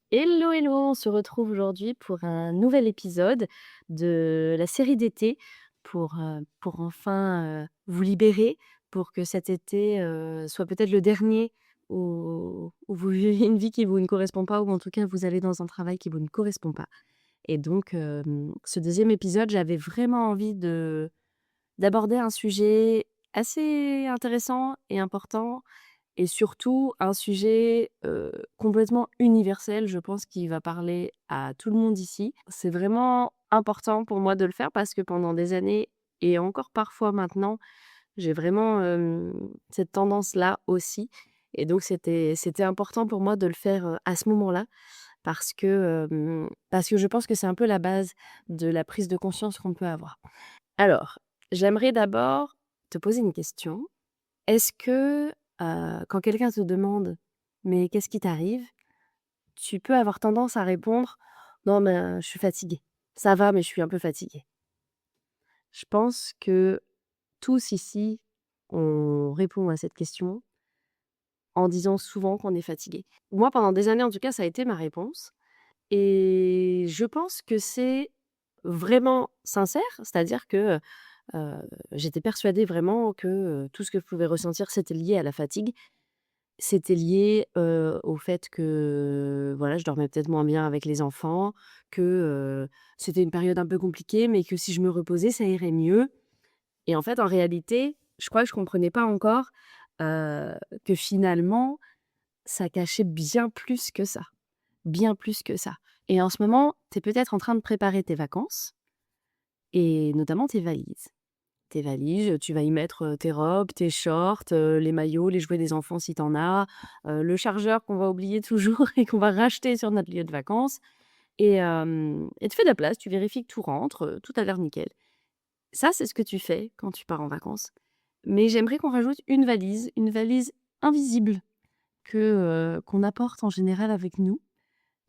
Hello, hello, on se retrouve aujourd'hui pour un nouvel épisode de la série d'été pour enfin, vous libérer, pour que cet été, soit peut-être le dernier où vous vivez une vie qui vous ne correspond pas ou en tout cas vous allez dans un travail qui vous ne correspond pas et donc ce deuxième épisode, j'avais vraiment envie de d'aborder un sujet assez intéressant et important et surtout un sujet, complètement universel, je pense, qui va parler à tout le monde ici. C'est vraiment important pour moi de le faire parce que pendant des années et encore parfois maintenant, j'ai vraiment, cette tendance-là aussi et donc c'était important pour moi de le faire, à ce moment-là parce que je pense que c'est un peu la base de la prise de conscience qu'on peut avoir. Alors, j'aimerais d'abord te poser une question. Est-ce que, quand quelqu'un te demande: «Mais qu'est-ce qui t'arrive?» tu peux avoir tendance à répondre: «Non, mais, je suis fatiguée. Ça va, mais je suis un peu fatiguée». Je pense que tous ici, on répond à cette question en disant souvent qu'on est fatigué. Moi, pendant des années, en tout cas, ça a été ma réponse et je pense que c'est vraiment sincère. C'est-à-dire que, j'étais persuadée vraiment que, tout ce que je pouvais ressentir, c'était lié à la fatigue. C'était lié, au fait que, voilà, je dormais peut-être moins bien avec les enfants, que, c'était une période un peu compliquée, mais que si je me reposais, ça irait mieux et en fait, en réalité, je crois que je comprenais pas encore, heu, que finalement, ça cachait bien plus que ça et en ce moment, tu es peut-être en train de préparer tes vacances et notamment tes valises. Tes valises, tu vas y mettre, tes robes, tes shorts, les maillots, les jouets des enfants si tu en as, le chargeur qu'on va oublier toujours et qu'on va racheter sur notre lieu de vacances et tu fais de la place, tu vérifies que tout rentre, tout a l'air nickel. Ça, c'est ce que tu fais quand tu pars en vacances. Mais j'aimerais qu'on rajoute une valise invisible qu'on apporte en général avec nous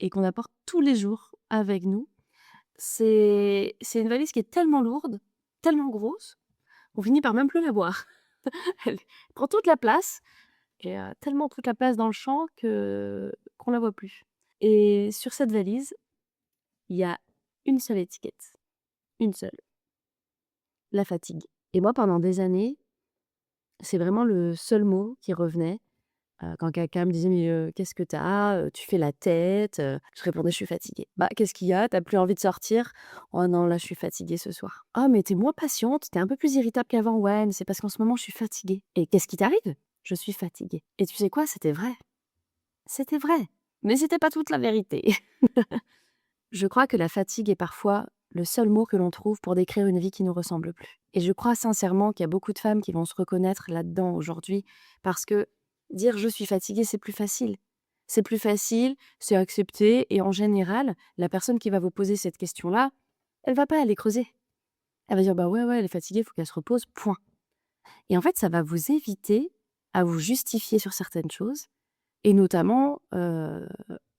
et qu'on apporte tous les jours avec nous. C'est une valise qui est tellement lourde, tellement grosse, qu'on finit par même plus la voir. Elle prend toute la place et tellement toute la place dans le champ que qu'on la voit plus et sur cette valise, il y a une seule étiquette, une seule, la fatigue et moi, pendant des années, c'est vraiment le seul mot qui revenait, quand quelqu'un me disait: «Mais qu'est-ce que tu as? Tu fais la tête», je répondais: «Je suis fatiguée». «Bah, qu'est-ce qu'il y a? Tu as plus envie de sortir?» «Oh non, là, je suis fatiguée ce soir». «Ah, mais tu es moins patiente, tu es un peu plus irritable qu'avant». «Ouais, mais c'est parce qu'en ce moment, je suis fatiguée». «Et qu'est-ce qui t'arrive?» «Je suis fatiguée» et tu sais quoi? C'était vrai. C'était vrai, mais c'était pas toute la vérité. Je crois que la fatigue est parfois le seul mot que l'on trouve pour décrire une vie qui nous ressemble plus. Et je crois sincèrement qu'il y a beaucoup de femmes qui vont se reconnaître là-dedans aujourd'hui, parce que dire je suis fatiguée, c'est plus facile. C'est plus facile, c'est accepté, et en général, la personne qui va vous poser cette question-là, elle va pas aller creuser. Elle va dire bah ouais, ouais, elle est fatiguée, il faut qu'elle se repose, point. Et en fait, ça va vous éviter à vous justifier sur certaines choses, et notamment,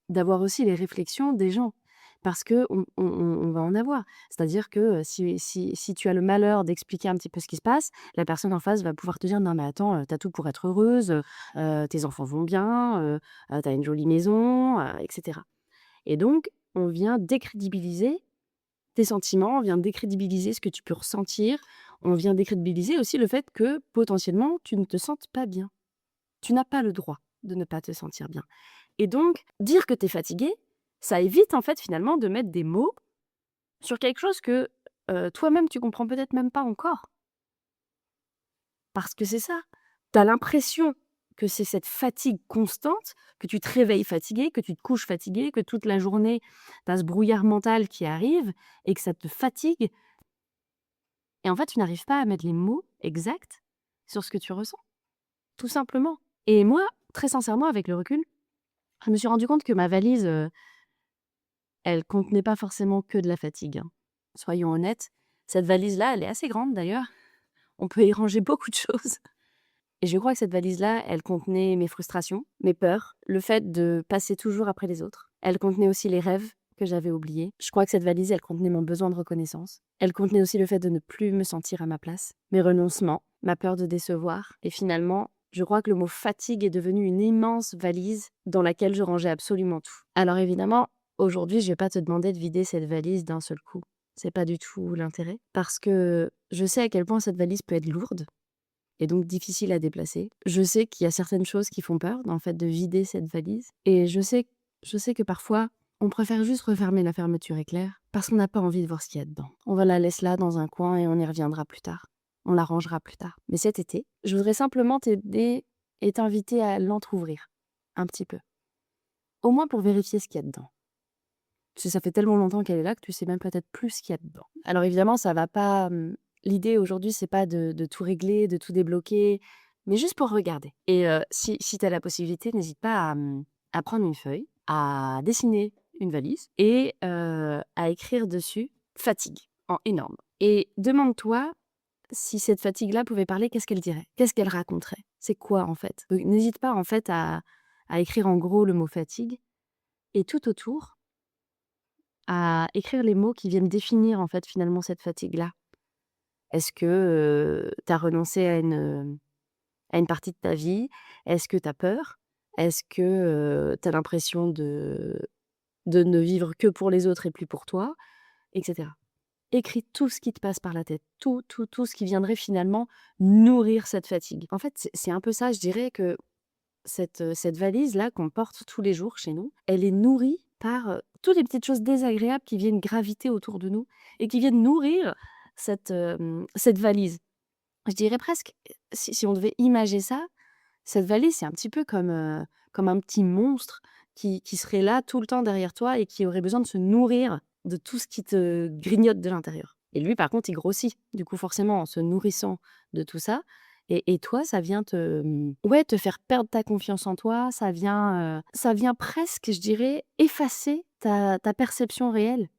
d'avoir aussi les réflexions des gens. Parce qu'on va en avoir. C'est-à-dire que, si tu as le malheur d'expliquer un petit peu ce qui se passe, la personne en face va pouvoir te dire: «Non mais attends, tu tout pour être heureuse, tes enfants vont bien, tu une jolie maison», et cetera. Et donc on vient décrédibiliser tes sentiments, on vient décrédibiliser ce que tu peux ressentir, on vient décrédibiliser aussi le fait que, potentiellement, tu ne te sentes pas bien. Tu n'as pas le droit de ne pas te sentir bien. Et donc, dire que tu es fatigué, ça évite en fait finalement de mettre des mots sur quelque chose que, toi-même tu comprends peut-être même pas encore. Parce que c'est ça, tu as l'impression que c'est cette fatigue constante, que tu te réveilles fatigué, que tu te couches fatigué, que toute la journée, tu as ce brouillard mental qui arrive et que ça te fatigue et en fait tu n'arrives pas à mettre les mots exacts sur ce que tu ressens, tout simplement. Et moi, très sincèrement avec le recul, je me suis rendu compte que ma valise, elle contenait pas forcément que de la fatigue, hein. Soyons honnêtes, cette valise-là, elle est assez grande d'ailleurs. On peut y ranger beaucoup de choses et je crois que cette valise-là, elle contenait mes frustrations, mes peurs, le fait de passer toujours après les autres. Elle contenait aussi les rêves que j'avais oubliés. Je crois que cette valise, elle contenait mon besoin de reconnaissance. Elle contenait aussi le fait de ne plus me sentir à ma place, mes renoncements, ma peur de décevoir et finalement Je crois que le mot fatigue est devenu une immense valise dans laquelle je rangeais absolument tout. Alors évidemment, aujourd'hui, je vais pas te demander de vider cette valise d'un seul coup. C'est pas du tout l'intérêt parce que je sais à quel point cette valise peut être lourde et donc difficile à déplacer. Je sais qu'il y a certaines choses qui font peur dans le fait de vider cette valise et je sais que parfois, on préfère juste refermer la fermeture éclair parce qu'on n'a pas envie de voir ce qu'il y a dedans. On va la laisser là dans un coin et on y reviendra plus tard. On la rangera plus tard. Mais cet été, je voudrais simplement t'aider et t'inviter à l'entrouvrir un petit peu, au moins pour vérifier ce qu'il y a dedans. Parce que ça fait tellement longtemps qu'elle est là que tu sais même peut-être plus ce qu'il y a dedans. Alors évidemment, ça va pas, l'idée aujourd'hui, c'est pas de tout régler, de tout débloquer, mais juste pour regarder. Et si tu as la possibilité, n'hésite pas à prendre une feuille, à dessiner une valise et à écrire dessus «fatigue» en énorme. Et demande-toi si cette fatigue-là pouvait parler, qu'est-ce qu'elle dirait? Qu'est-ce qu'elle raconterait? C'est quoi en fait? Donc n'hésite pas en fait à écrire en gros le mot «fatigue» et tout autour à écrire les mots qui viennent définir, en fait, finalement, cette fatigue-là. Est-ce que, tu as renoncé à une partie de ta vie? Est-ce que tu as peur? Est-ce que, tu as l'impression de ne vivre que pour les autres et plus pour toi? Et cetera. Écris tout ce qui te passe par la tête, tout, tout, tout ce qui viendrait finalement nourrir cette fatigue. En fait, c'est un peu ça, je dirais que cette valise-là qu'on porte tous les jours chez nous, elle est nourrie par, toutes les petites choses désagréables qui viennent graviter autour de nous et qui viennent nourrir cette valise. Je dirais presque, si on devait imager ça, cette valise, c'est un petit peu comme un petit monstre qui serait là tout le temps derrière toi et qui aurait besoin de se nourrir de tout ce qui te grignote de l'intérieur. Et lui, par contre, il grossit. Du coup, forcément, en se nourrissant de tout ça et toi, ça vient ouais, te faire perdre ta confiance en toi, ça vient presque, je dirais, effacer ta perception réelle.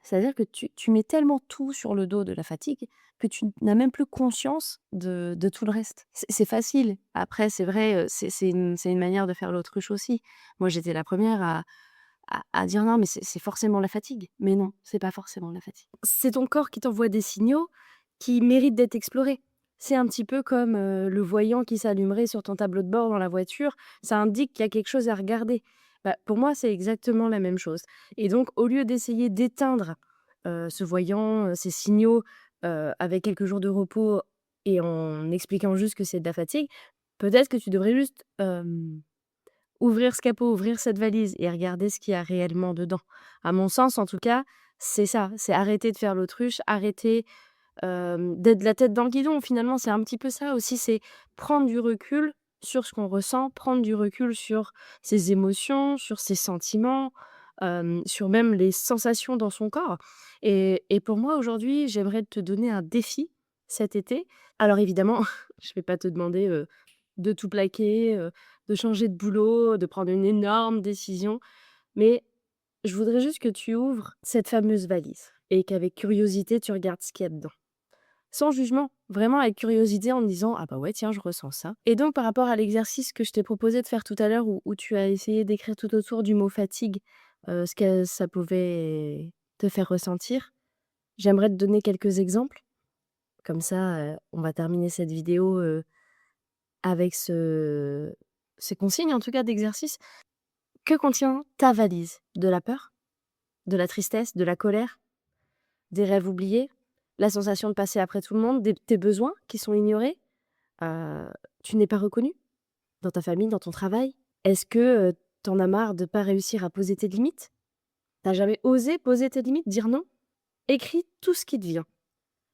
C'est-à-dire que tu mets tellement tout sur le dos de la fatigue que tu n'as même plus conscience de tout le reste. C'est facile. Après, c'est vrai, c'est une manière de faire l'autruche aussi. Moi, j'étais la première à dire: «Non, mais c'est forcément la fatigue». Mais non, c'est pas forcément la fatigue. C'est ton corps qui t'envoie des signaux qui méritent d'être explorés. C'est un petit peu comme, le voyant qui s'allumerait sur ton tableau de bord dans la voiture, ça indique qu'il y a quelque chose à regarder. Bah, pour moi, c'est exactement la même chose et donc au lieu d'essayer d'éteindre, ce voyant, ces signaux, avec quelques jours de repos et en expliquant juste que c'est de la fatigue, peut-être que tu devrais juste, ouvrir ce capot, ouvrir cette valise et regarder ce qu'il y a réellement dedans. À mon sens, en tout cas, c'est ça, c'est arrêter de faire l'autruche, arrêter, d'être la tête dans le guidon. Finalement, c'est un petit peu ça aussi, c'est prendre du recul sur ce qu'on ressent, prendre du recul sur ses émotions, sur ses sentiments, sur même les sensations dans son corps et pour moi, aujourd'hui, j'aimerais te donner un défi cet été. Alors évidemment, je vais pas te demander, de tout plaquer, de changer de boulot, de prendre une énorme décision, mais je voudrais juste que tu ouvres cette fameuse valise et qu'avec curiosité, tu regardes ce qu'il y a dedans. Sans jugement, vraiment avec curiosité en te disant: «Ah bah ouais, tiens, je ressens ça» et donc par rapport à l'exercice que je t'ai proposé de faire tout à l'heure où tu as essayé d'écrire tout autour du mot fatigue, ce que ça pouvait te faire ressentir, j'aimerais te donner quelques exemples. Comme ça, on va terminer cette vidéo, avec ces consignes en tout cas d'exercice. Que contient ta valise? De la peur? De la tristesse? De la colère? Des rêves oubliés? La sensation de passer après tout le monde? Des tes besoins qui sont ignorés? Heu, Tu n'es pas reconnu? Dans ta famille, dans ton travail? Est-ce que, tu en as marre de pas réussir à poser tes limites? Tu as jamais osé poser tes limites, dire non? Écris tout ce qui te vient.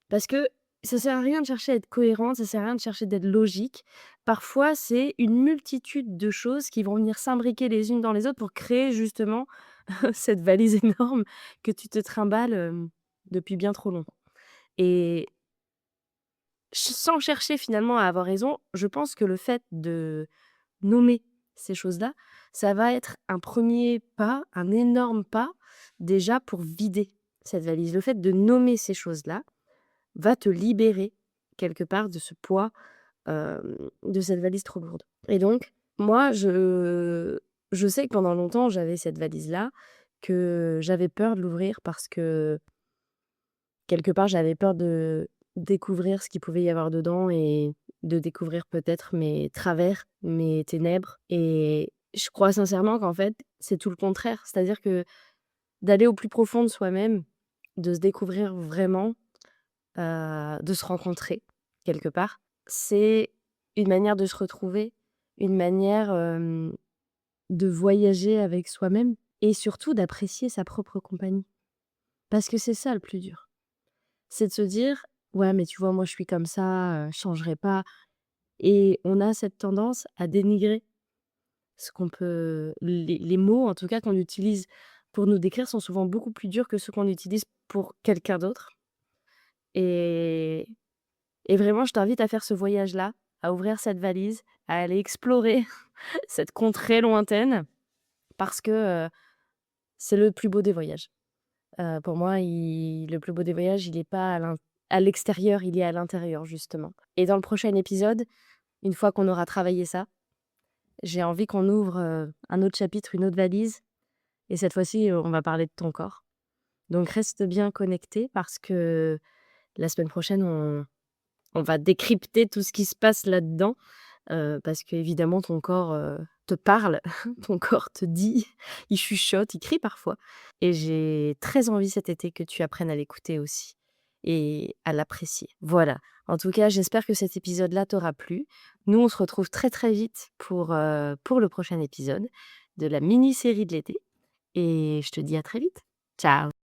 Parce que ça sert à rien de chercher à être cohérente, ça sert à rien de chercher d'être logique. Parfois, c'est une multitude de choses qui vont venir s'imbriquer les unes dans les autres pour créer justement cette valise énorme que tu te trimbales, depuis bien trop longtemps. Et sans chercher finalement à avoir raison, je pense que le fait de nommer ces choses-là, ça va être un premier pas, un énorme pas déjà pour vider cette valise. Le fait de nommer ces choses-là va te libérer quelque part de ce poids, de cette valise trop lourde. Et donc moi, je sais que pendant longtemps, j'avais cette valise-là, que j'avais peur de l'ouvrir parce que quelque part, j'avais peur de découvrir ce qu'il pouvait y avoir dedans de découvrir peut-être mes travers, mes ténèbres et je crois sincèrement qu'en fait, c'est tout le contraire. C'est-à-dire que d'aller au plus profond de soi-même, de se découvrir vraiment, de se rencontrer quelque part, c'est une manière de se retrouver, une manière, de voyager avec soi-même et surtout d'apprécier sa propre compagnie. Parce que c'est ça le plus dur. C'est de se dire: «Ouais, mais tu vois, moi, je suis comme ça, je changerai pas» et on a cette tendance à dénigrer ce qu'on peut les mots, en tout cas, qu'on utilise pour nous décrire sont souvent beaucoup plus durs que ceux qu'on utilise pour quelqu'un d'autre et vraiment, je t'invite à faire ce voyage-là, à ouvrir cette valise, à aller explorer cette contrée lointaine parce que, c'est le plus beau des voyages. Pour moi, le plus beau des voyages, il est pas à l'extérieur, il est à l'intérieur, justement et dans le prochain épisode, une fois qu'on aura travaillé ça, j'ai envie qu'on ouvre, un autre chapitre, une autre valise et cette fois-ci, on va parler de ton corps. Donc reste bien connecté parce que la semaine prochaine, on va décrypter tout ce qui se passe là-dedans, parce qu'évidemment ton corps, te parle, ton corps te dit, il chuchote, il crie parfois et j'ai très envie cet été que tu apprennes à l'écouter aussi et à l'apprécier. Voilà. En tout cas, j'espère que cet épisode-là t'aura plu. Nous, on se retrouve très, très vite pour le prochain épisode de la mini-série de l'été et je te dis à très vite. Ciao.